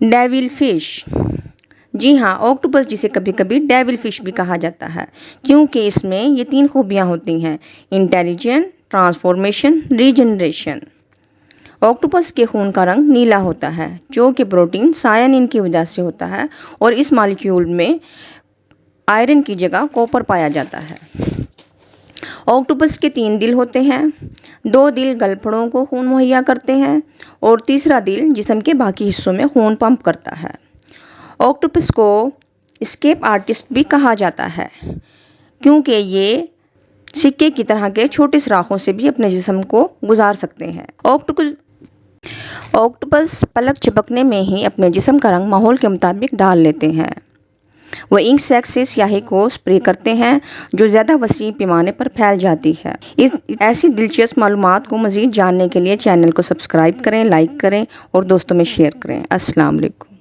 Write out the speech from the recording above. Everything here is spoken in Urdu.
ڈیول فش، جی ہاں، آکٹوپس جسے کبھی کبھی ڈیول فش بھی کہا جاتا ہے کیونکہ اس میں یہ 3 خوبیاں ہوتی ہیں: انٹیلیجنٹ، ٹرانسفارمیشن، ریجنریشن۔ آکٹوپس کے خون کا رنگ نیلا ہوتا ہے جو کہ پروٹین سائنین کی وجہ سے ہوتا ہے، اور اس مالیکیول میں آئرن کی جگہ کاپر پایا جاتا ہے۔ آکٹوپس کے 3 دل ہوتے ہیں، 2 دل گلپھڑوں کو خون مہیا کرتے ہیں اور تیسرا دل جسم کے باقی حصوں میں خون پمپ کرتا ہے۔ آکٹوپس کو اسکیپ آرٹسٹ بھی کہا جاتا ہے کیونکہ یہ سکے کی طرح کے چھوٹے سوراخوں سے بھی اپنے جسم کو گزار سکتے ہیں۔ آکٹوپس پلک جھپکنے میں ہی اپنے جسم کا رنگ ماحول کے مطابق ڈال لیتے ہیں۔ وہ انک سیک سے سیاہی کو سپرے کرتے ہیں جو زیادہ وسیع پیمانے پر پھیل جاتی ہے۔ ایسی دلچسپ معلومات کو مزید جاننے کے لیے چینل کو سبسکرائب کریں، لائک کریں اور دوستوں میں شیئر کریں۔ السلام علیکم۔